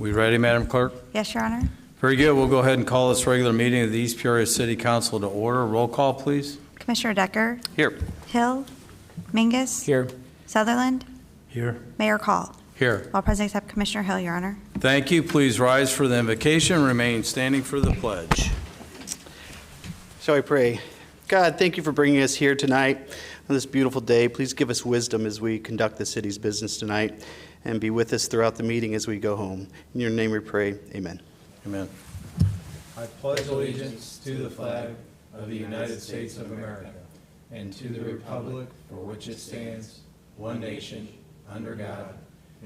We ready, Madam Clerk? Yes, Your Honor. Very good. We'll go ahead and call this regular meeting of the East Peoria City Council to order. Roll call, please. Commissioner Decker? Here. Hill? Mingus? Here. Sutherland? Here. Mayor Call? Here. All present except Commissioner Hill, Your Honor. Thank you. Please rise for the invocation. Remain standing for the pledge. Shall we pray? God, thank you for bringing us here tonight on this beautiful day. Please give us wisdom as we conduct the city's business tonight, and be with us throughout the meeting as we go home. In your name we pray, amen. Amen. I pledge allegiance to the flag of the United States of America and to the republic for which it stands, one nation, under God,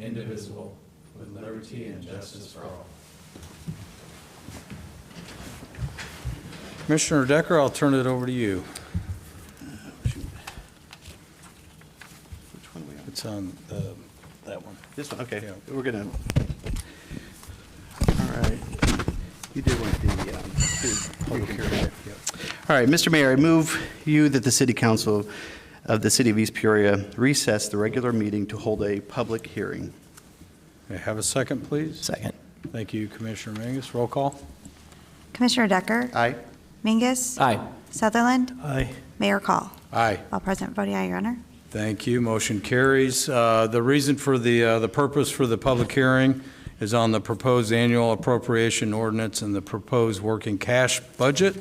indivisible, with liberty and justice for all. Commissioner Decker, I'll turn it over to you. Which one are we on? It's on that one. This one, okay. Yeah. We're going to, all right. You did want the public hearing. All right, Mr. Mayor, I move you that the City Council of the City of East Peoria recess the regular meeting to hold a public hearing. May I have a second, please? Second. Thank you, Commissioner Mangus. Roll call. Commissioner Decker? Aye. Mingus? Aye. Sutherland? Aye. Mayor Call? Aye. All present voting aye, Your Honor. Thank you. Motion carries. The reason for the purpose for the public hearing is on the proposed annual appropriation ordinance and the proposed working cash budget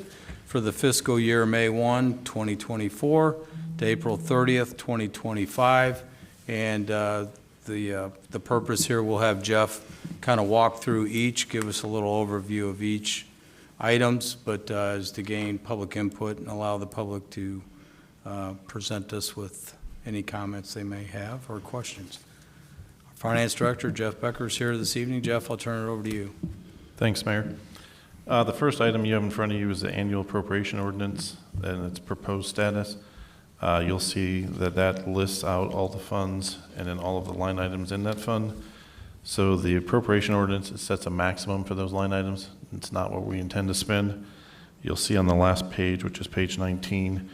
for the fiscal year May 1, 2024 to April 30th, 2025. And the purpose here, we'll have Jeff kind of walk through each, give us a little overview of each items, but is to gain public input and allow the public to present us with any comments they may have or questions. Our Finance Director, Jeff Becker, is here this evening. Jeff, I'll turn it over to you. Thanks, Mayor. The first item you have in front of you is the annual appropriation ordinance and its proposed status. You'll see that that lists out all the funds and then all of the line items in that fund. So the appropriation ordinance, it sets a maximum for those line items. It's not what we intend to spend. You'll see on the last page, which is page 19,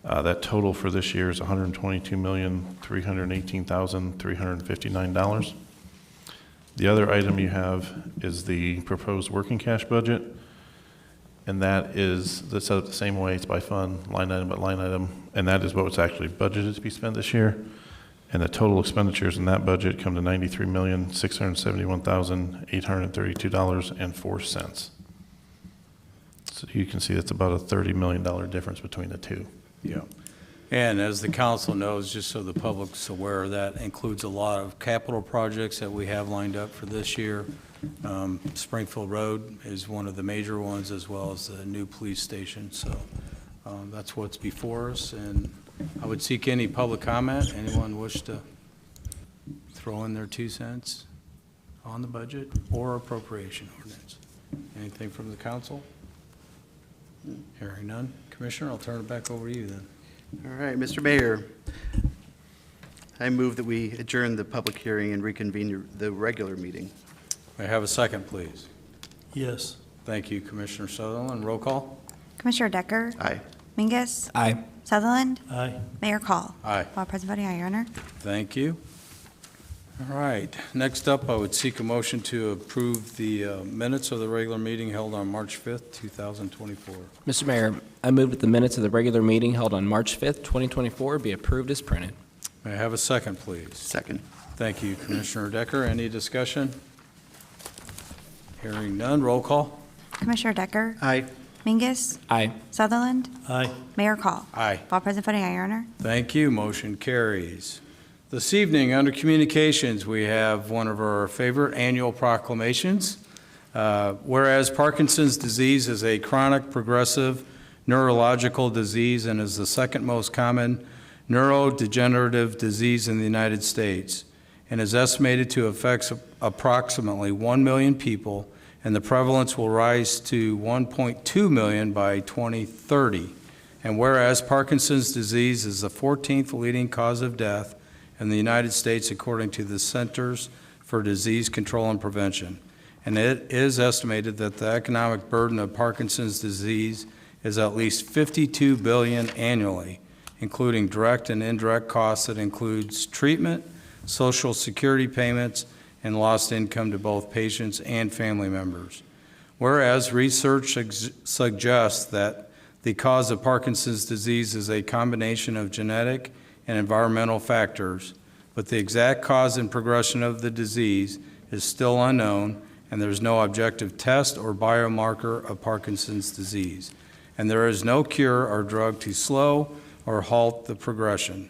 that total for this year is $122,318,359. The other item you have is the proposed working cash budget, and that's set up the same way. It's by fund, line item by line item, and that is what's actually budgeted to be spent this year. And the total expenditures in that budget come to $93,671,832.04. So you can see that's about a $30 million difference between the two. Yeah. And as the council knows, just so the public's aware, that includes a lot of capital projects that we have lined up for this year. Springfield Road is one of the major ones, as well as the new police station. So that's what's before us. And I would seek any public comment. Anyone wish to throw in their 2 cents on the budget or appropriation ordinance? Anything from the council? Hearing none. Commissioner, I'll turn it back over to you then. All right, Mr. Mayor, I move that we adjourn the public hearing and reconvene the regular meeting. May I have a second, please? Yes. Thank you, Commissioner Sutherland. Roll call. Commissioner Decker? Aye. Mingus? Aye. Sutherland? Aye. Mayor Call? Aye. All present voting aye, Your Honor. Thank you. All right. Next up, I would seek a motion to approve the minutes of the regular meeting held on March 5th, 2024. Mr. Mayor, I move that the minutes of the regular meeting held on March 5th, 2024 be approved as printed. May I have a second, please? Second. Thank you, Commissioner Decker. Any discussion? Hearing none. Roll call. Commissioner Decker? Aye. Mingus? Aye. Sutherland? Aye. Mayor Call? Aye. All present voting aye, Your Honor. Thank you. Motion carries. This evening, under communications, we have one of our favorite annual proclamations. Whereas Parkinson's disease is a chronic progressive neurological disease and is the second most common neurodegenerative disease in the United States and is estimated to affect approximately 1 million people, and the prevalence will rise to 1.2 million by 2030. And whereas Parkinson's disease is the 14th leading cause of death in the United States according to the Centers for Disease Control and Prevention. And it is estimated that the economic burden of Parkinson's disease is at least $52 billion annually, including direct and indirect costs that includes treatment, Social Security payments, and lost income to both patients and family members. Whereas research suggests that the cause of Parkinson's disease is a combination of genetic and environmental factors, but the exact cause and progression of the disease is still unknown, and there is no objective test or biomarker of Parkinson's disease, and there is no cure or drug to slow or halt the progression.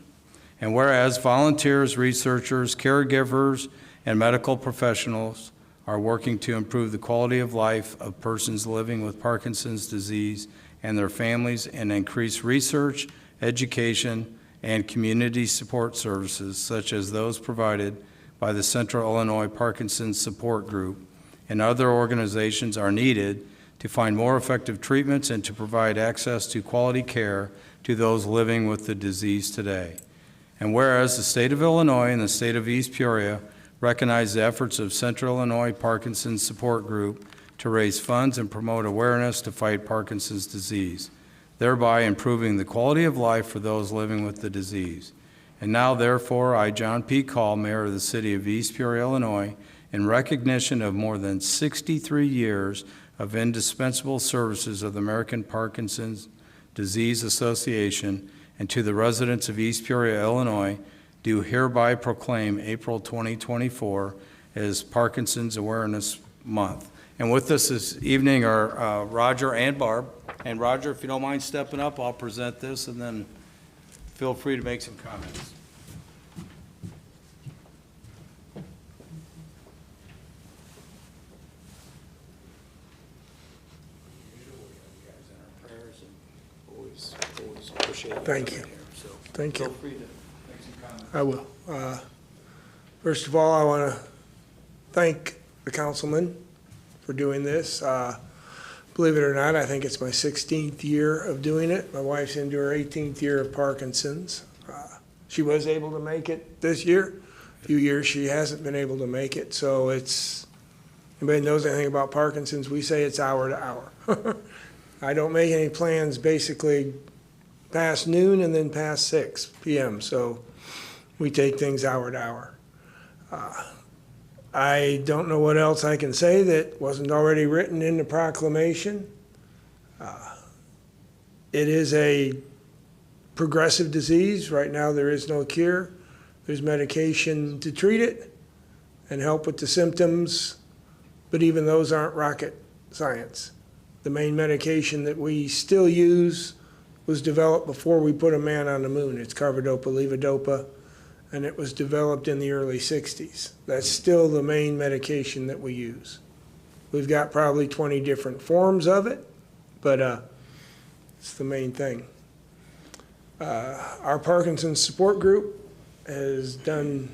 And whereas volunteers, researchers, caregivers, and medical professionals are working to improve the quality of life of persons living with Parkinson's disease and their families, and increase research, education, and community support services such as those provided by the Central Illinois Parkinson's Support Group and other organizations are needed to find more effective treatments and to provide access to quality care to those living with the disease today. And whereas the state of Illinois and the state of East Peoria recognize the efforts of Central Illinois Parkinson's Support Group to raise funds and promote awareness to fight Parkinson's disease, thereby improving the quality of life for those living with the disease. And now, therefore, I, John P. Call, Mayor of the City of East Peoria, Illinois, in recognition of more than 63 years of indispensable services of the American Parkinson's Disease Association, and to the residents of East Peoria, Illinois, do hereby proclaim April 2024 as Parkinson's Awareness Month. And with us this evening are Roger and Barb. And Roger, if you don't mind stepping up, I'll present this, and then feel free to make some comments. Thank you. Thank Feel you. free to make some comments. I will. First of all, I want to thank the councilman for doing this. Believe it or not, I think it's my 16th year of doing it. My wife's into her 18th year of Parkinson's. She was able to make it this year. A few years she hasn't been able to make it. So it's, anybody knows anything about Parkinson's, we say it's hour to hour. I don't make any plans basically past noon and then past 6 p.m. So we take things hour to hour. I don't know what else I can say that wasn't already written in the proclamation. It is a progressive disease. Right now there is no cure. There's medication to treat it and help with the symptoms, but even those aren't rocket science. The main medication that we still use was developed before we put a man on the moon. It's carbidopa-levodopa, and it was developed in the early 60s. That's still the main medication that we use. We've got probably 20 different forms of it, but it's the main thing. Our Parkinson's support group has done,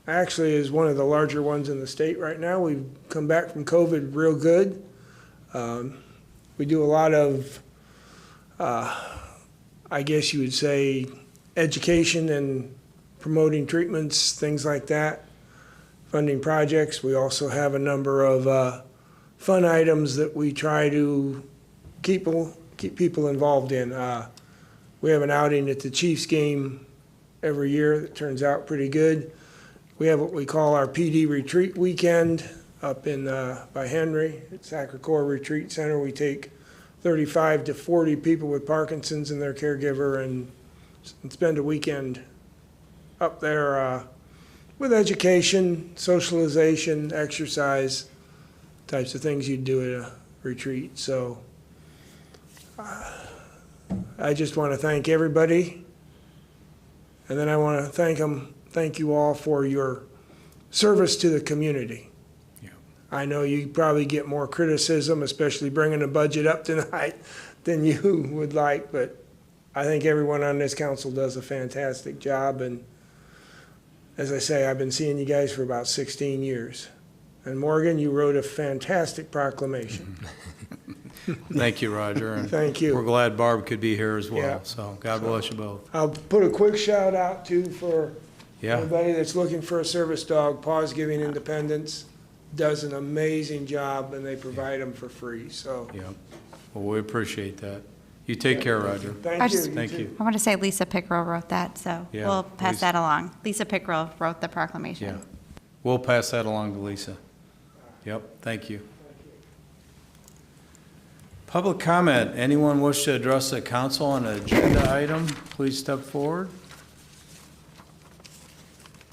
actually is one of the larger ones in the state right now. We've come back from COVID real good. We do a lot of, I guess you would say, education and promoting treatments, things like that, funding projects. We also have a number of fun items that we try to keep people involved in. We have an outing at the Chiefs game every year that turns out pretty good. We have what we call our PD retreat weekend up in by Henry at Sacre Coeur Retreat Center. We take 35 to 40 people with Parkinson's and their caregiver and spend a weekend up there with education, socialization, exercise, types of things you'd do at a retreat. So I just want to thank everybody, and then I want to thank you all for your service to the community. Yeah. I know you probably get more criticism, especially bringing the budget up tonight, than you would like, but I think everyone on this council does a fantastic job, and as I say, I've been seeing you guys for about 16 years. And Morgan, you wrote a fantastic proclamation. Thank you, Roger. And Thank you. We're glad Barb could be here as well, Yeah. so God bless you both. I'll put a quick shout out too for Yeah, anybody that's looking for a service dog. Paws Giving Independence does an amazing job, and they provide them for free, so. yeah. Well, we appreciate that. You take care, Roger. Thank you. Thank too. you. I want to say Lisa Pickrell wrote that, so Yeah, we'll pass Lisa. that along. Lisa Pickrell wrote the proclamation. Yeah. We'll pass that along to Lisa. Yep, thank you. Public comment. Anyone wish to address the council on an agenda item, please step forward.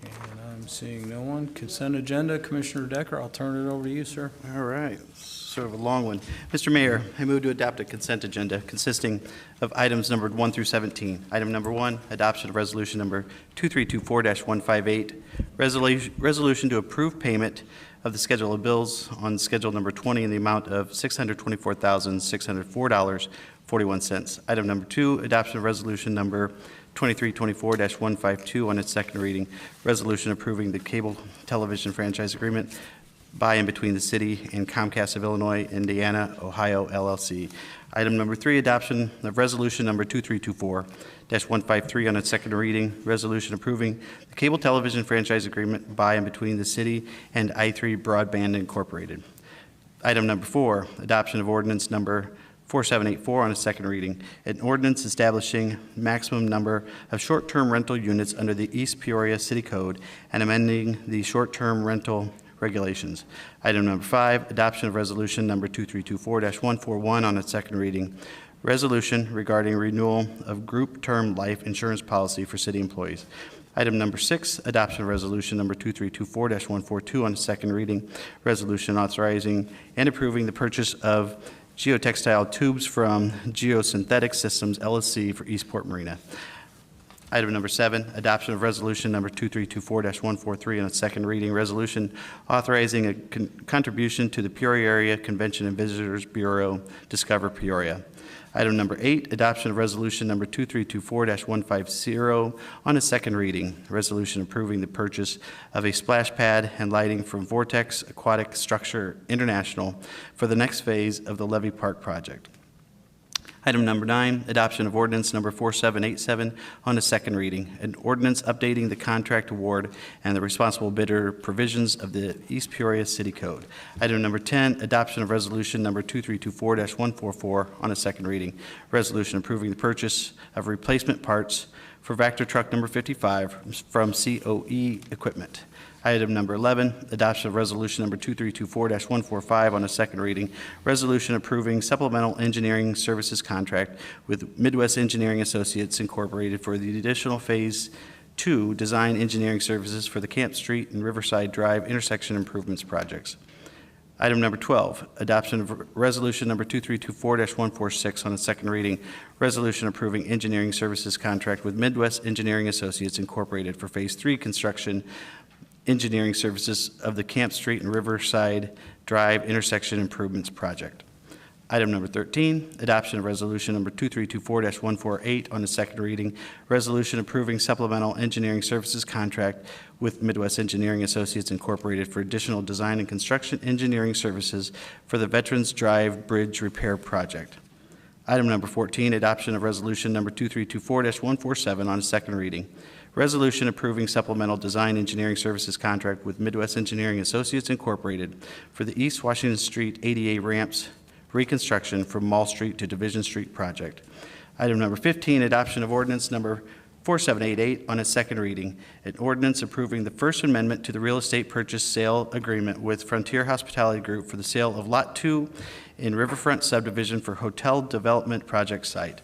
And I'm seeing no one. Consent agenda, Commissioner Decker, I'll turn it over to you, sir. All right, sort of a long one. Mr. Mayor, I move to adopt a consent agenda consisting of items numbered 1 through 17. Item number 1, adoption of resolution number 2324-158, resolution to approve payment of the schedule of bills on schedule number 20 in the amount of $624,604.41. Item number 2, adoption of resolution number 2324-152 on its second reading, resolution approving the cable television franchise agreement by and between the city and Comcast of Illinois, Indiana, Ohio, LLC. Item number 3, adoption of resolution number 2324-153 on its second reading, resolution approving the cable television franchise agreement by and between the city and I3 Broadband Incorporated. Item number 4, adoption of ordinance number 4784 on its second reading, an ordinance establishing maximum number of short-term rental units under the East Peoria City Code and amending the short-term rental regulations. Item number 5, adoption of resolution number 2324-141 on its second reading, resolution regarding renewal of group term life insurance policy for city employees. Item number 6, adoption of resolution number 2324-142 on its second reading, resolution authorizing and approving the purchase of geotextile tubes from Geosynthetic Systems LLC for Eastport Marina. Item number 7, adoption of resolution number 2324-143 on its second reading, resolution authorizing a contribution to the Peoria Area Convention and Visitors Bureau, Discover Peoria. Item number 8, adoption of resolution number 2324-150 on its second reading, resolution approving the purchase of a splash pad and lighting from Vortex Aquatic Structure International for the next phase of the Levy Park project. Item number 9, adoption of ordinance number 4787 on its second reading, an ordinance updating the contract award and the responsible bidder provisions of the East Peoria City Code. Item number 10, adoption of resolution number 2324-144 on its second reading, resolution approving the purchase of replacement parts for Vector truck number 55 from COE Equipment. Item number 11, adoption of resolution number 2324-145 on a second reading, resolution approving supplemental engineering services contract with Midwest Engineering Associates Incorporated for the additional Phase 2 design engineering services for the Camp Street and Riverside Drive intersection improvements projects. Item number 12, adoption of resolution number 2324-146 on its second reading, resolution approving engineering services contract with Midwest Engineering Associates Incorporated for Phase 3 construction engineering services of the Camp Street and Riverside Drive intersection improvements project. Item number 13, adoption of resolution number 2324-148 on its second reading, resolution approving supplemental engineering services contract with Midwest Engineering Associates Incorporated for additional design and construction engineering services for the Veterans Drive Bridge Repair Project. Item number 14, adoption of resolution number 2324-147 on its second reading, resolution approving supplemental design engineering services contract with Midwest Engineering Associates Incorporated for the East Washington Street ADA ramps reconstruction from Mall Street to Division Street project. Item number 15, adoption of ordinance number 4788 on its second reading, an ordinance approving the First Amendment to the real estate purchase sale agreement with Frontier Hospitality Group for the sale of Lot 2 in Riverfront subdivision for hotel development project site.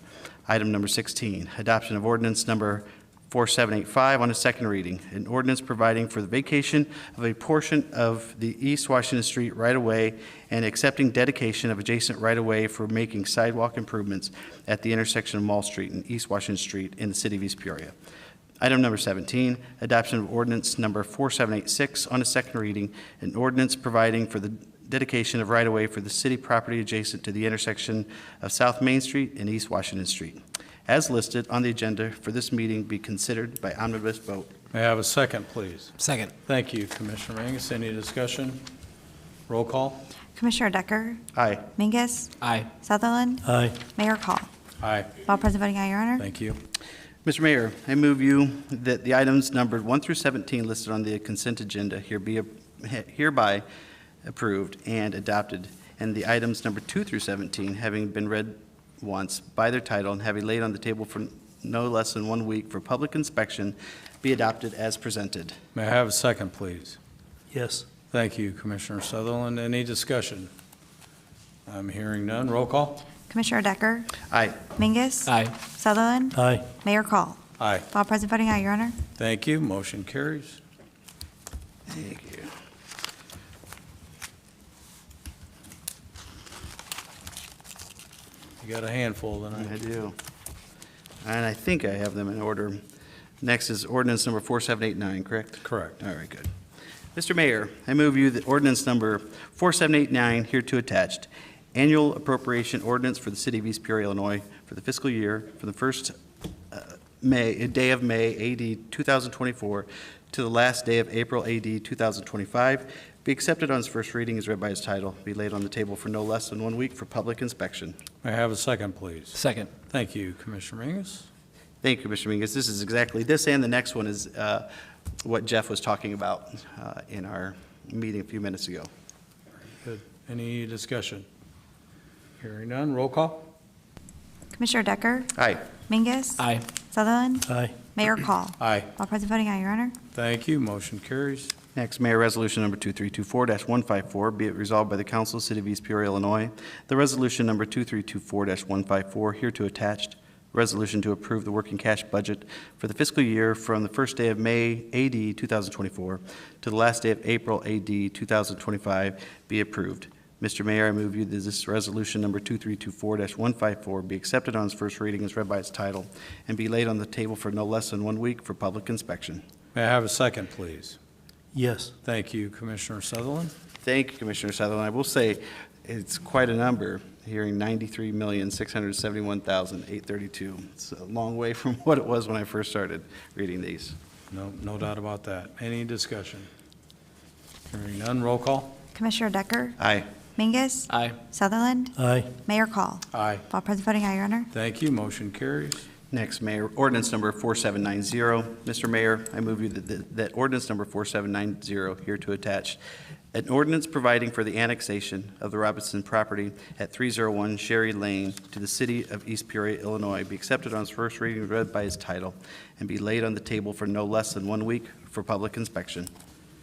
Item number 16, adoption of ordinance number 4785 on its second reading, an ordinance providing for the vacation of a portion of the East Washington Street right-of-way and accepting dedication of adjacent right-of-way for making sidewalk improvements at the intersection of Mall Street and East Washington Street in the city of East Peoria. Item number 17, adoption of ordinance number 4786 on its second reading, an ordinance providing for the dedication of right-of-way for the city property adjacent to the intersection of South Main Street and East Washington Street, as listed on the agenda for this meeting, be considered by omnibus vote. May I have a second, please? Second. Thank you, Commissioner Mangus. Any discussion? Roll call. Commissioner Decker? Aye. Mingus? Aye. Sutherland? Aye. Mayor Call? Aye. All present voting aye, Your Honor. Thank you. Mr. Mayor, I move you that the items numbered 1 through 17 listed on the consent agenda hereby approved and adopted, and the items number 2 through 17 having been read once by their title and having laid on the table for no less than 1 week for public inspection be adopted as presented. May I have a second, please? Yes. Thank you, Commissioner Sutherland. Any discussion? I'm hearing none. Roll call. Commissioner Decker? Aye. Mingus? Aye. Sutherland? Aye. Mayor Call? Aye. All present voting aye, Your Honor. Thank you. Motion carries. Thank you. You got a handful I tonight. do. And I think I have them in order. Next is ordinance number 4789, correct? Correct. All right, good. Mr. Mayor, I move you that ordinance number 4789, hereto attached, annual appropriation ordinance for the city of East Peoria, Illinois, for the fiscal year from the first day of May, AD 2024, to the last day of April, AD 2025, be accepted on its first reading as read by its title, be laid on the table for no less than 1 week for public inspection. May I have a second, please? Second. Thank you, Commissioner Mingus. Thank you, Commissioner Mingus. This is exactly, this and the next one is what Jeff was talking about in our meeting a few minutes ago. Good. Any discussion? Hearing none. Roll call. Commissioner Decker? Aye. Mingus? Aye. Sutherland? Aye. Mayor Call? Aye. All present voting aye, Your Honor. Thank you. Motion carries. Next, Mayor, Resolution Number 2324-154, be it resolved by the Council, City of East Peoria, Illinois, the Resolution Number 2324-154, hereto attached, resolution to approve the working cash budget for the fiscal year from the first day of May, AD 2024, to the last day of April, AD 2025, be approved. Mr. Mayor, I move you that this Resolution Number 2324-154 be accepted on its first reading as read by its title, and be laid on the table for no less than 1 week for public inspection. May I have a second, please? Yes. Thank you, Commissioner Sutherland. Thank you, Commissioner Sutherland. I will say, it's quite a number, hearing 93,671,832. It's a long way from what it was when I first started reading these. No doubt about that. Any discussion? Hearing none. Roll call. Commissioner Decker? Aye. Mingus? Aye. Sutherland? Aye. Mayor Call? Aye. All present voting aye, Your Honor. Thank you. Motion carries. Next, Mayor, ordinance number 4790. Mr. Mayor, I move you that ordinance number 4790 here to attach, an ordinance providing for the annexation of the Robinson property at 301 Sherry Lane to the city of East Peoria, Illinois, be accepted on its first reading, read by its title, and be laid on the table for no less than 1 week for public inspection.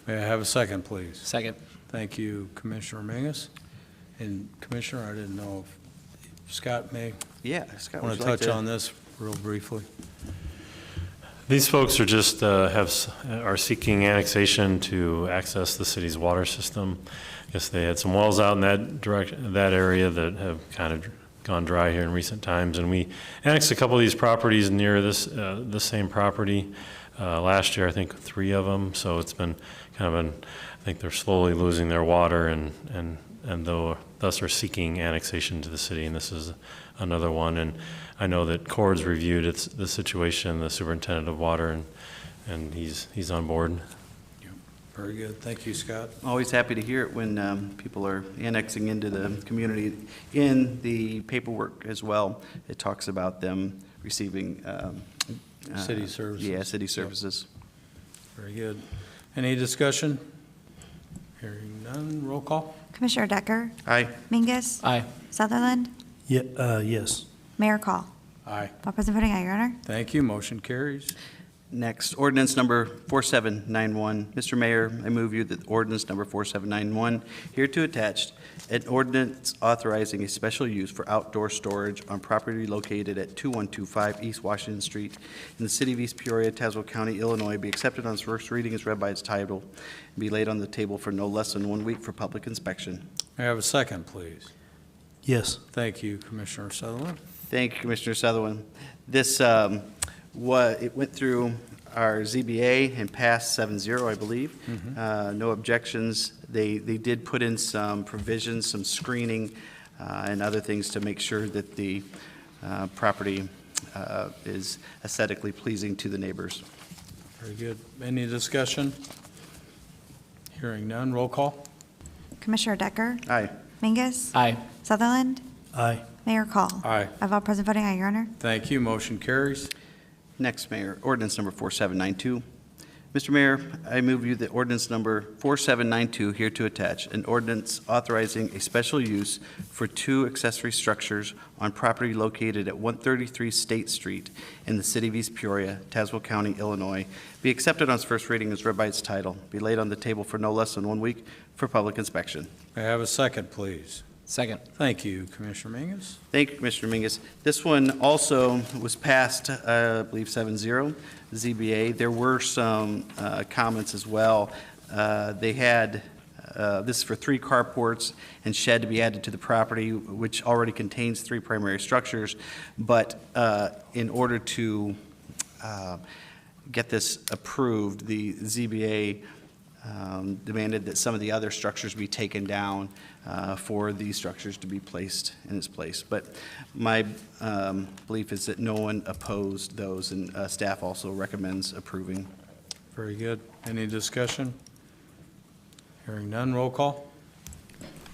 May I have a second, please? Second. Thank you, Commissioner Mingus. And Commissioner, I didn't know if Scott may Yeah, Scott, want would to you like touch on this real briefly. These folks are just are seeking annexation to access the city's water system. I guess they had some wells out in that area that have kind of gone dry here in recent times, and we annexed a couple of these properties near this same property last year. I think 3 of them. So it's been kind of I think they're slowly losing their water, and thus are seeking annexation to the city. And this is another one. And I know that Cord's reviewed the situation, the superintendent of water, and he's on board. Very good. Thank you, Scott. Always happy to hear it when people are annexing into the community. In the paperwork as well, it talks about them receiving City services. Yeah, city services. Very good. Any discussion? Hearing none. Roll call. Commissioner Decker? Aye. Mingus? Aye. Sutherland? Yes. Mayor Call? Aye. All present voting aye, Your Honor. Thank you. Motion carries. Next, ordinance number 4791. Mr. Mayor, I move you that ordinance number 4791, hereto attached, an ordinance authorizing a special use for outdoor storage on property located at 2125 East Washington Street in the city of East Peoria, Tazewell County, Illinois, be accepted on its first reading as read by its title, and be laid on the table for no less than 1 week for public inspection. May I have a second, please? Yes. Thank you, Commissioner Sutherland. Thank you, Commissioner Sutherland. This it went through our ZBA and passed 7-0, I believe. No objections. They did put in some provisions, some screening, and other things to make sure that the property is aesthetically pleasing to the neighbors. Very good. Any discussion? Hearing none. Roll call. Commissioner Decker? Aye. Mingus? Aye. Sutherland? Aye. Mayor Call? Aye. Of all present voting aye, Your Honor. Thank you. Motion carries. Next, Mayor, ordinance number 4792. Mr. Mayor, I move you that ordinance number 4792 here to attach, an ordinance authorizing a special use for 2 accessory structures on property located at 133 State Street in the city of East Peoria, Tazewell County, Illinois, be accepted on its first reading as read by its title, be laid on the table for no less than 1 week for public inspection. May I have a second, please? Second. Thank you, Commissioner Mingus. Thank you, Commissioner Mingus. This one also was passed, I believe, 7-0, ZBA. There were some comments as well. They had, this is for 3 carports and shed to be added to the property, which already contains 3 primary structures. But in order to get this approved, the ZBA demanded that some of the other structures be taken down for these structures to be placed in its place. But my belief is that no one opposed those, and staff also recommends approving. Very good. Any discussion? Hearing none, roll call.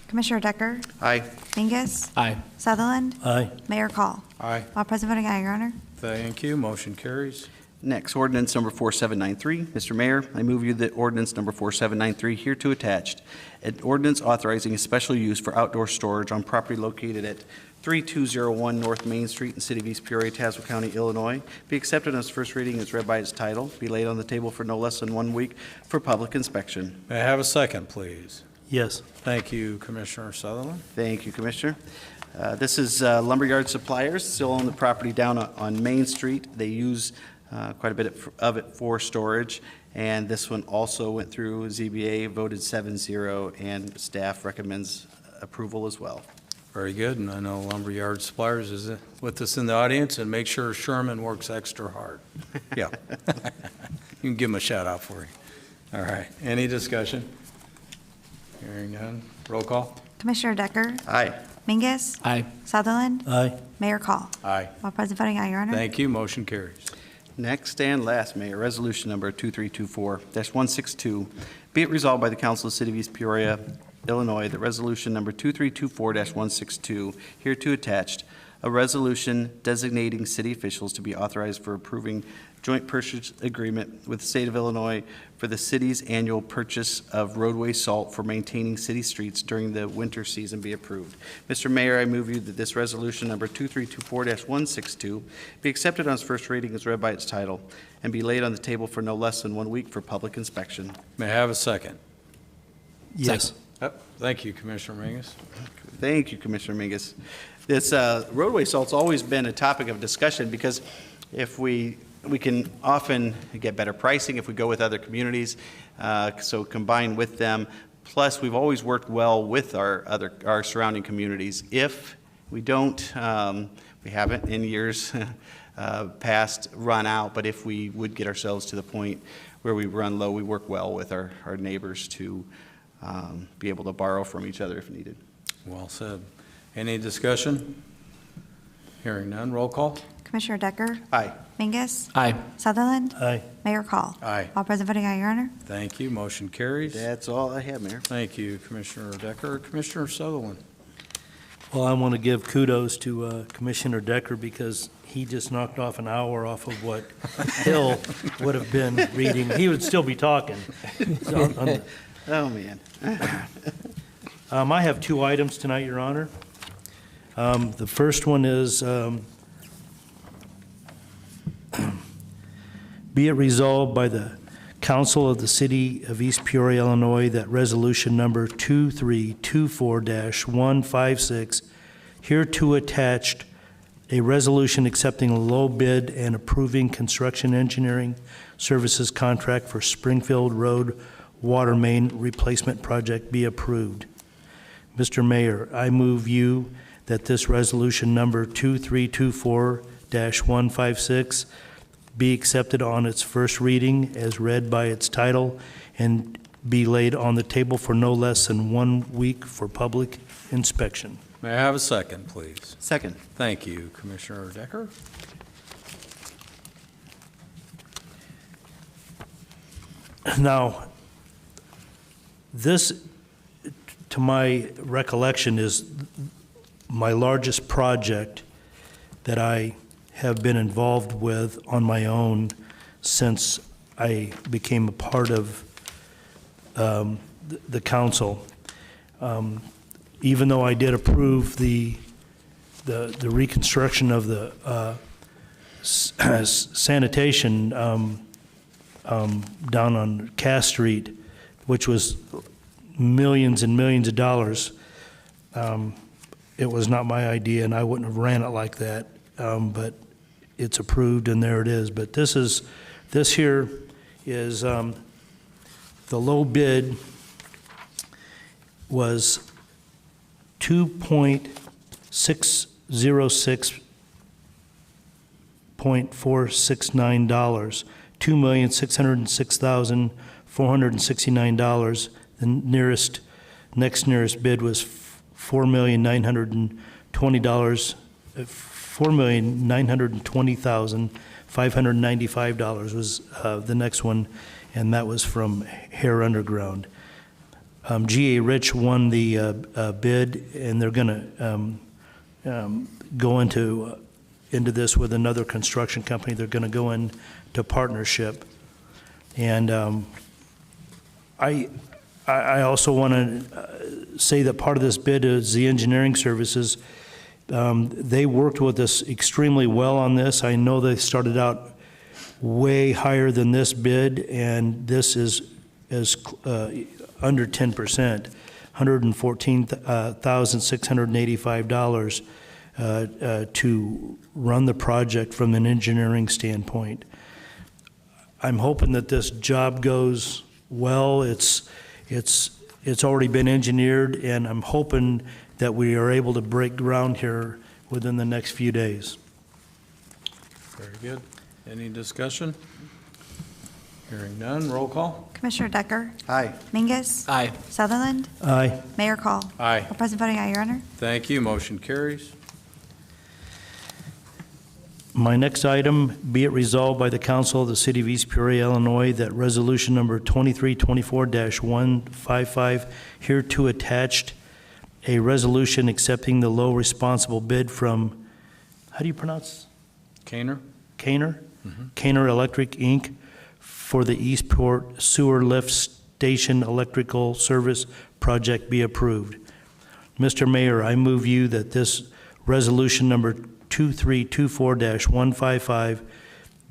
Commissioner Decker? Aye. Mingus? Aye. Sutherland? Aye. Mayor Call? Aye. All present voting aye, Your Honor. Thank you. Motion carries. Next, ordinance number 4793. Mr. Mayor, I move you that ordinance number 4793 hereto attached, an ordinance authorizing a special use for outdoor storage on property located at 3201 North Main Street in the city of East Peoria, Tazewell County, Illinois, be accepted on its first reading as read by its title, be laid on the table for no less than 1 week for public inspection. May I have a second, please? Yes. Thank you, Commissioner Sutherland. Thank you, Commissioner. This is Lumberyard Suppliers, still own the property down on Main Street. They use quite a bit of it for storage, and this one also went through ZBA, voted 7-0, and staff recommends approval as well. Very good, and I know Lumberyard Suppliers is with us in the audience, and make sure Sherman works extra hard. Yeah. You can give him a shout out for you. All right, any discussion? Hearing none, roll call. Commissioner Decker? Aye. Mingus? Aye. Sutherland? Aye. Mayor Call? Aye. All present voting aye, Your Honor. Thank you, motion carries. Next and last, Mayor, resolution number 2324-162. Be it resolved by the Council of the City of East Peoria, Illinois, that resolution number 2324-162, hereto attached, a resolution designating city officials to be authorized for approving joint purchase agreement with the state of Illinois for the city's annual purchase of roadway salt for maintaining city streets during the winter season be approved. Mr. Mayor, I move you that this resolution number 2324-162 be accepted on its first reading as read by its title and be laid on the table for no less than 1 week for public inspection. May I have a second? Yes. Yep. Thank you, Commissioner Mingus. Thank you, Commissioner Mingus. This roadway salt's always been a topic of discussion because if we can often get better pricing if we go with other communities, so combine with them. Plus, we've always worked well with our surrounding communities. If we don't, we haven't in years past run out, but if we would get ourselves to the point where we run low, we work well with our neighbors to be able to borrow from each other if needed. Well said. Any discussion? Hearing none, roll call. Commissioner Decker? Aye. Mingus? Aye. Sutherland? Aye. Mayor Call? Aye. All present voting aye, Your Honor. Thank you, motion carries. That's all I have, Mayor. Thank you, Commissioner Decker. Commissioner Sutherland. Well, I want to give kudos to Commissioner Decker because he just knocked off an hour off of what Hill would have been reading. He would still be talking. Oh, man. I have 2 items tonight, Your Honor. The first one is, be it resolved by the Council of the City of East Peoria, Illinois, that resolution number 2324-156, hereto attached, a resolution accepting a low bid and approving construction engineering services contract for Springfield Road water main replacement project be approved. Mr. Mayor, I move you that this resolution number 2324-156 be accepted on its first reading as read by its title and be laid on the table for no less than 1 week for public inspection. May I have a second, please? Second. Thank you, Commissioner Decker. Now, this, to my recollection, is my largest project that I have been involved with on my own since I became a part of the council. Even though I did approve the reconstruction of the sanitation down on Cass Street, which was millions and millions of dollars, it was not my idea, and I wouldn't have ran it like that. But it's approved, and there it is. But this here is the low bid was $2.606.469, $2,606,469. The next nearest bid was $4,920, $4,920,595 was the next one, and that was from Hair Underground. G.A. Rich won the bid, and they're going to go into this with another construction company. They're going to go into partnership. And I also want to say that part of this bid is the engineering services. They worked with us extremely well on this. I know they started out way higher than this bid, and this is under 10%, $114,685 to run the project from an engineering standpoint. I'm hoping that this job goes well. It's already been engineered, and I'm hoping that we are able to break ground here within the next few days. Very good. Any discussion? Hearing none, roll call. Commissioner Decker? Aye. Mingus? Aye. Sutherland? Aye. Mayor Call? Aye. All present voting aye, Your Honor. Thank you, motion carries. My next item, be it resolved by the Council of the City of East Peoria, Illinois, that resolution number 2324-155, hereto attached, a resolution accepting the low responsible bid from, how do you pronounce? Kaner? Kaner? Kaner Electric, Inc., for the Eastport Sewer Lift Station Electrical Service Project be approved. Mr. Mayor, I move you that this resolution number 2324-155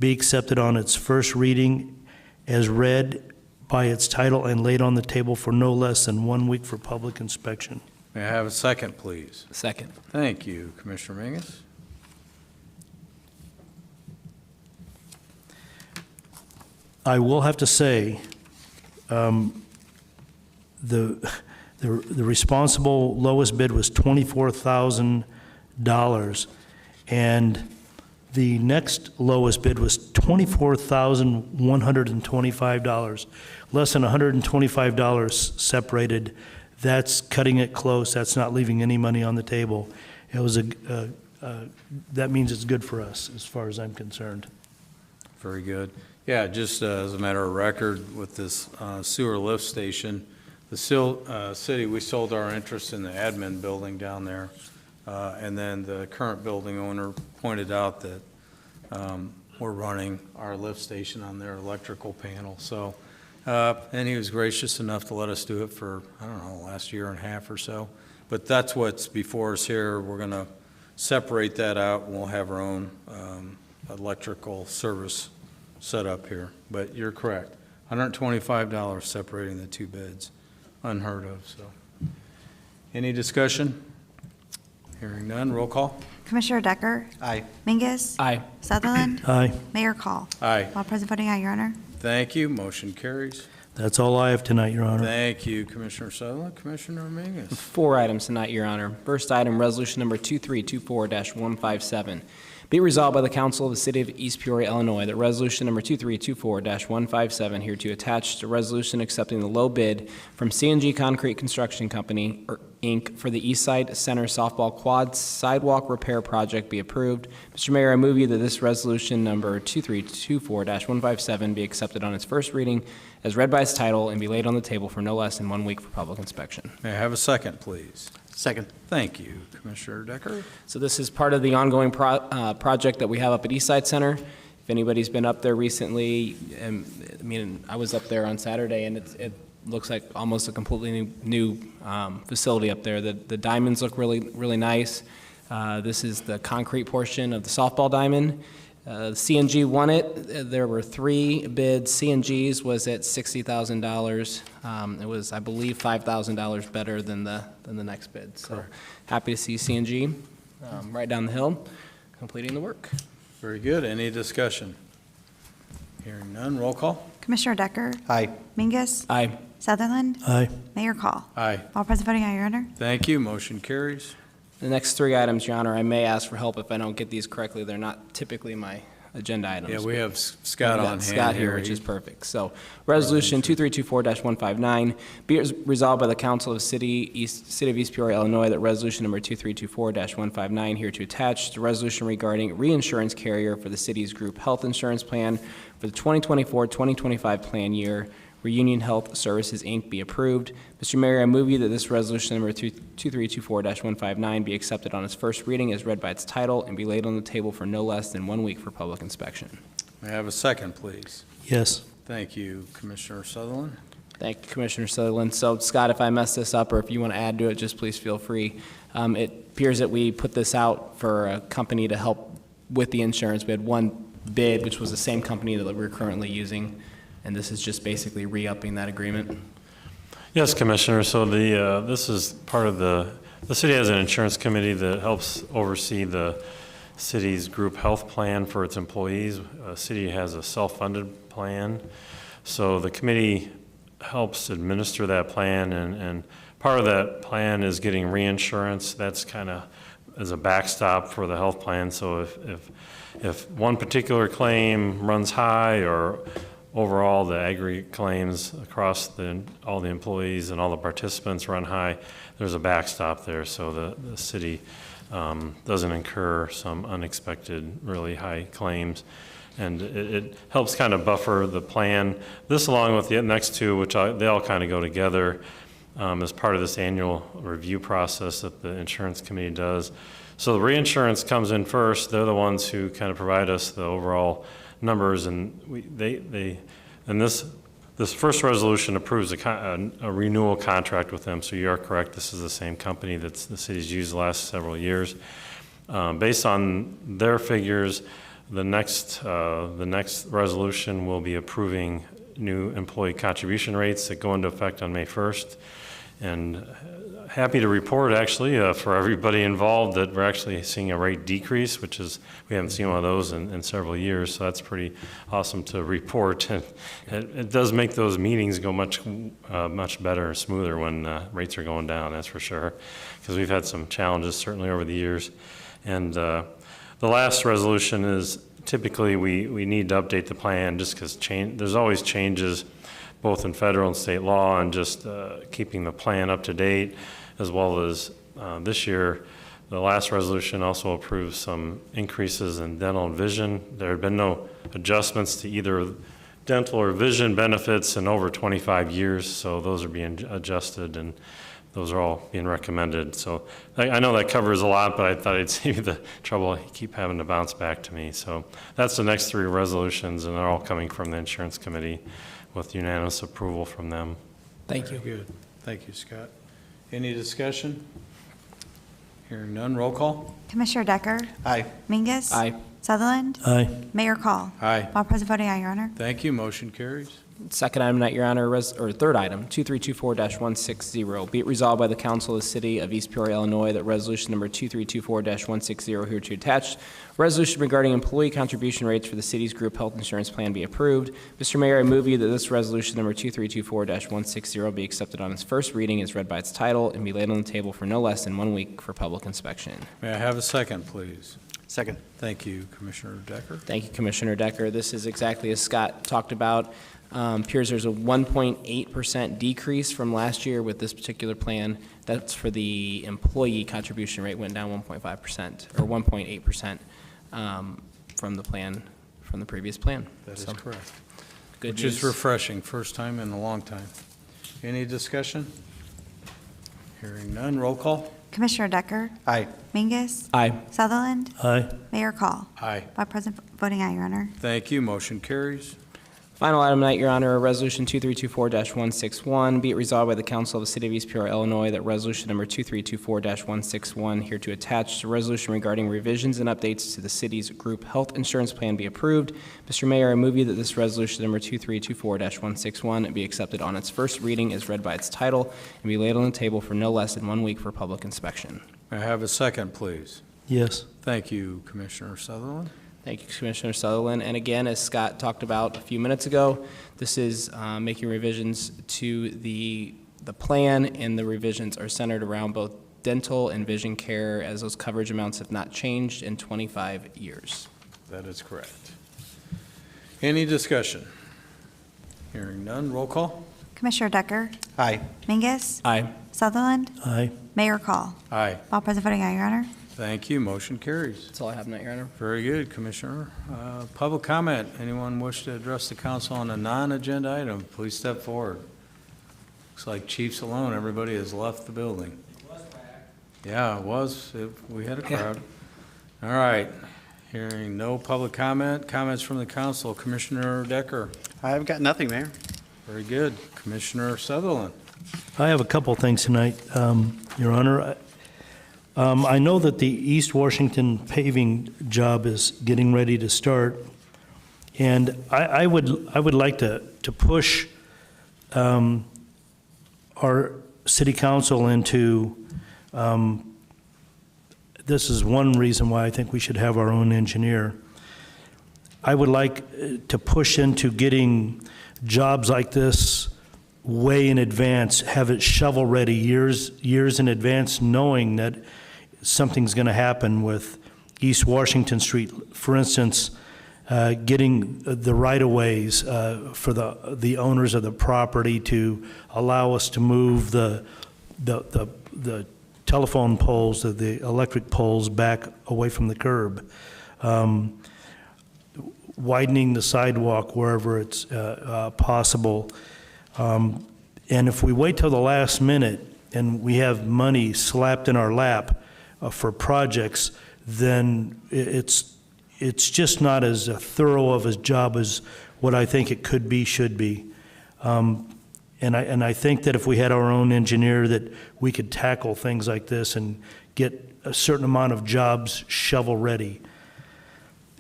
be accepted on its first reading as read by its title and laid on the table for no less than 1 week for public inspection. May I have a second, please? Second. Thank you, Commissioner Mingus. I will have to say, the responsible lowest bid was $24,000, and the next lowest bid was $24,125, less than $125 separated. That's cutting it close. That's not leaving any money on the table. It was that means it's good for us, as far as I'm concerned. Very good. Yeah, just as a matter of record, with this sewer lift station, the city, we sold our interest in the admin building down there, and then the current building owner pointed out that we're running our lift station on their electrical panel. So, and he was gracious enough to let us do it for, I don't know, last year and a half or so. But that's what's before us here. We're going to separate that out, and we'll have our own electrical service set up here. But you're correct, $125 separating the two bids, unheard of. So, any discussion? Hearing none, roll call. Commissioner Decker? Aye. Mingus? Aye. Sutherland? Aye. Mayor Call? Aye. All present voting aye, Your Honor. Thank you. Motion carries. That's all I have tonight, Your Honor. Thank you, Commissioner Sutherland. Commissioner Mingus. 4 items tonight, Your Honor. First item, resolution number 2324-157. Be it resolved by the Council of the City of East Peoria, Illinois, that resolution number 2324-157 hereto attached, a resolution accepting the low bid from C&G Concrete Construction Company, Inc., for the East Side Center Softball Quad Sidewalk Repair Project be approved. Mr. Mayor, I move you that this resolution number 2324-157 be accepted on its first reading as read by its title and be laid on the table for no less than 1 week for public inspection. May I have a second, please? Second. Thank you, Commissioner Decker. So this is part of the ongoing project that we have up at East Side Center. If anybody's been up there recently, I mean, I was up there on Saturday, and it looks like almost a completely new facility up there. The diamonds look really nice. This is the concrete portion of the softball diamond. CNG won it. There were 3 bids. CNG's was at $60,000. It was, I believe, $5,000 better than the next bid. So happy to see CNG right down the hill completing the work. Very good. Any discussion? Hearing none, roll call. Commissioner Decker? Aye. Mingus? Aye. Sutherland? Aye. Mayor Call? Aye. All present voting aye, Your Honor. Thank you. Motion carries. The next 3 items, Your Honor, I may ask for help if I don't get these correctly. They're not typically my agenda items. Yeah, we have Scott We've on got hand Scott here, which is perfect. So, Resolution 2324-159, be it resolved by the Council of City of East Peoria, Illinois, that Resolution number 2324-159 here to attach, the resolution regarding reinsurance carrier for the city's group health insurance plan for the 2024-2025 plan year, Reunion Health Services, Inc., be approved. Mr. Mayor, I move you that this resolution number 2324-159 be accepted on its first reading as read by its title and be laid on the table for no less than 1 week for public inspection. May I have a second, please? Yes. Thank you, Commissioner Sutherland. Thank you, Commissioner Sutherland. So, Scott, if I mess this up or if you want to add to it, just please feel free. It appears that we put this out for a company to help with the insurance. We had 1 bid, which was the same company that we're currently using, and this is just basically re-upping that agreement. Yes, Commissioner, so this is part of the city has an insurance committee that helps oversee the city's group health plan for its employees. City has a self-funded plan, so the committee helps administer that plan, and part of that plan is getting reinsurance. That's kind of as a backstop for the health plan, so if one particular claim runs high or overall the aggregate claims across all the employees and all the participants run high, there's a backstop there, so the city doesn't incur some unexpected really high claims. And it helps kind of buffer the plan. This, along with the next 2, which they all kind of go together as part of this annual review process that the insurance committee does. So the reinsurance comes in first. They're the ones who kind of provide us the overall numbers, and this first resolution approves a renewal contract with them. So you are correct. This is the same company that the city's used the last several years. Based on their figures, the next resolution will be approving new employee contribution rates that go into effect on May 1st. And happy to report, actually, for everybody involved, that we're actually seeing a rate decrease, which is, we haven't seen one of those in several years, so that's pretty awesome to report. And it does make those meetings go much better and smoother when rates are going down, that's for sure, because we've had some challenges certainly over the years. And the last resolution is typically we need to update the plan just because there's always changes both in federal and state law, and just keeping the plan up to date, as well as this year, the last resolution also approves some increases in dental and vision. There have been no adjustments to either dental or vision benefits in over 25 years, so those are being adjusted, and those are all being recommended. So I know that covers a lot, but I thought I'd save you the trouble. You keep having to bounce back to me. So that's the next 3 resolutions, and they're all coming from the insurance committee with unanimous approval from them. Thank you. Very good. Thank you, Scott. Any discussion? Hearing none, roll call. Commissioner Decker? Aye. Mingus? Aye. Sutherland? Aye. Mayor Call? Aye. All present voting aye, Your Honor. Thank you. Motion carries. Second item, tonight, Your Honor, or third item, 2324-160. Be it resolved by the Council of the City of East Peoria, Illinois, that resolution number 2324-160 here to attached, resolution regarding employee contribution rates for the city's group health insurance plan be approved. Mr. Mayor, I move you that this resolution number 2324-160 be accepted on its first reading as read by its title and be laid on the table for no less than 1 week for public inspection. May I have a second, please? Second. Thank you, Commissioner Decker. Thank you, Commissioner Decker. This is exactly as Scott talked about. Appears there's a 1.8% decrease from last year with this particular plan. That's for the employee contribution rate, went down 1.5% or 1.8% from the plan, from the previous plan. That is So, correct. Good Which is news. refreshing, first time in a long time. Any discussion? Hearing none, roll call. Commissioner Decker? Aye. Mingus? Aye. Sutherland? Aye. Mayor Call? Aye. All present voting aye, Your Honor. Thank you. Motion carries. Final item tonight, Your Honor, Resolution 2324-161. Be it resolved by the Council of the City of East Peoria, Illinois, that Resolution Number 2324-161, here to attach a resolution regarding revisions and updates to the city's group health insurance plan be approved. Mr. Mayor, I move you that this Resolution Number 2324-161 be accepted on its first reading as read by its title and be laid on the table for no less than 1 week for public inspection. May I have a second, please? Yes. Thank you, Commissioner Sutherland. Thank you, Commissioner Sutherland. And again, as Scott talked about a few minutes ago, this is making revisions to the plan, and the revisions are centered around both dental and vision care, as those coverage amounts have not changed in 25 years. That is correct. Any discussion? Hearing none, roll call. Commissioner Decker? Aye. Mingus? Aye. Sutherland? Aye. Mayor Call? Aye. All present voting aye, Your Honor. Thank you. Motion carries. That's all I have tonight, Your Honor. Very good, Commissioner. Public comment. Anyone wish to address the council on a non-agenda item, please step forward. Looks like Chiefs alone, everybody has left the building. Yeah, it was. We had a crowd. All right. Hearing no public comment. Comments from the council. Commissioner Decker. I've got nothing, Mayor. Very good. Commissioner Sutherland. I have a couple things tonight, Your Honor. I know that the East Washington paving job is getting ready to start, and I would like to push our city council into, this is one reason why I think we should have our own engineer. I would like to push into getting jobs like this way in advance, have it shovel-ready years in advance, knowing that something's going to happen with East Washington Street. For instance, getting the right-of-ways for the owners of the property to allow us to move the telephone poles, the electric poles back away from the curb. Widening the sidewalk wherever it's possible. And if we wait till the last minute and we have money slapped in our lap for projects, then it's just not as thorough of a job as what I think it could be, should be. And I think that if we had our own engineer, that we could tackle things like this and get a certain amount of jobs shovel ready.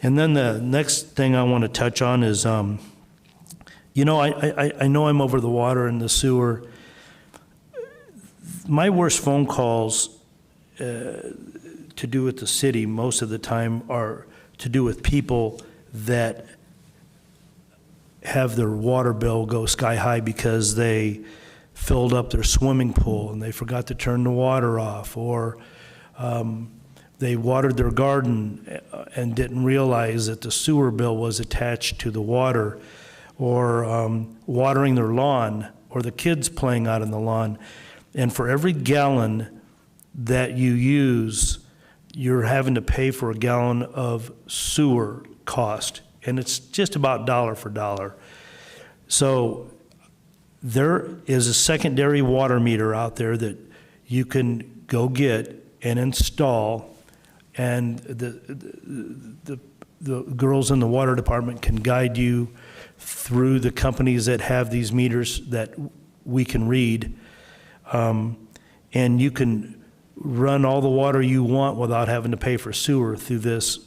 And then the next thing I want to touch on is, you know, I know I'm over the water in the sewer. My worst phone calls to do with the city most of the time are to do with people that have their water bill go sky high because they filled up their swimming pool and they forgot to turn the water off, or they watered their garden and didn't realize that the sewer bill was attached to the water, or watering their lawn, or the kids playing out in the lawn. And for every gallon that you use, you're having to pay for a gallon of sewer cost, and it's just about dollar for dollar. So there is a secondary water meter out there that you can go get and install, and the girls in the water department can guide you through the companies that have these meters that we can read, and you can run all the water you want without having to pay for sewer through this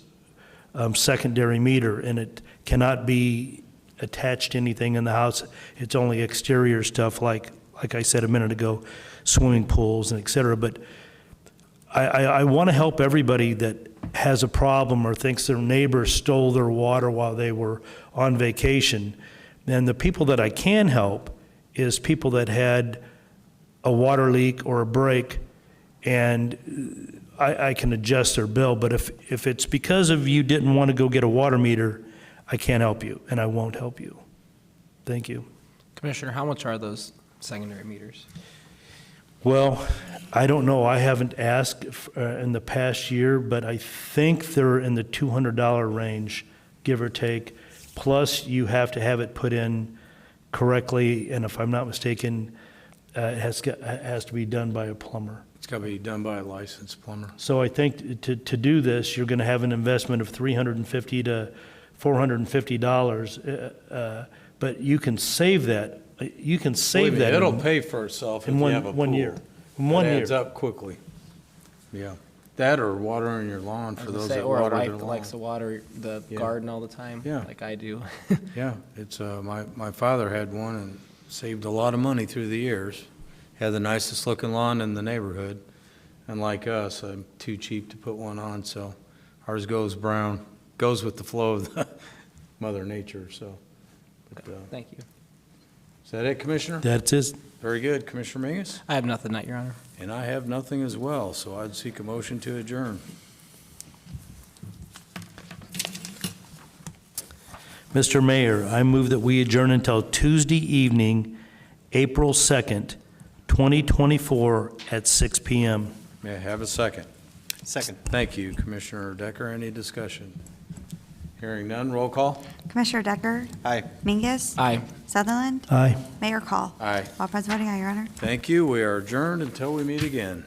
secondary meter, and it cannot be attached to anything in the house. It's only exterior stuff, like I said a minute ago, swimming pools and et cetera. But I want to help everybody that has a problem or thinks their neighbor stole their water while they were on vacation. And the people that I can help is people that had a water leak or a break, and I can adjust their bill. But if it's because of you didn't want to go get a water meter, I can't help you, and I won't help you. Thank you. Commissioner, how much are those secondary meters? Well, I don't know. I haven't asked in the past year, but I think they're in the $200 range, give or take. Plus, you have to have it put in correctly, and if I'm not mistaken, has to be done by a plumber. It's got to be done by a licensed plumber. So I think to do this, you're going to have an investment of $350 to $450, but you can save that. You can save Believe me, that. it'll pay for itself if in you have a pool. one year. In 1 It year. adds up quickly. Yeah. That or watering your lawn for those that Or a water wife their that lawn. likes to water the Yeah. garden all the time, Yeah. like I do. Yeah, it's, my father had one and saved a lot of money through the years. Had the nicest looking lawn in the neighborhood. And like us, I'm too cheap to put one on, so ours goes brown, goes with the flow of the Mother Nature, so. But, Thank you. is that it, Commissioner? That's it. Very good. Commissioner Mingus? I have nothing tonight, Your Honor. And I have nothing as well, so I'd seek a motion to adjourn. Mr. Mayor, I move that we adjourn until Tuesday evening, April 2nd, 2024 at 6 PM. May I have a second? Second. Thank you, Commissioner Decker. Any discussion? Hearing none, roll call. Commissioner Decker? Aye. Mingus? Aye. Sutherland? Aye. Mayor Call? Aye. All present voting aye, Your Honor. Thank you. We are adjourned until we meet again.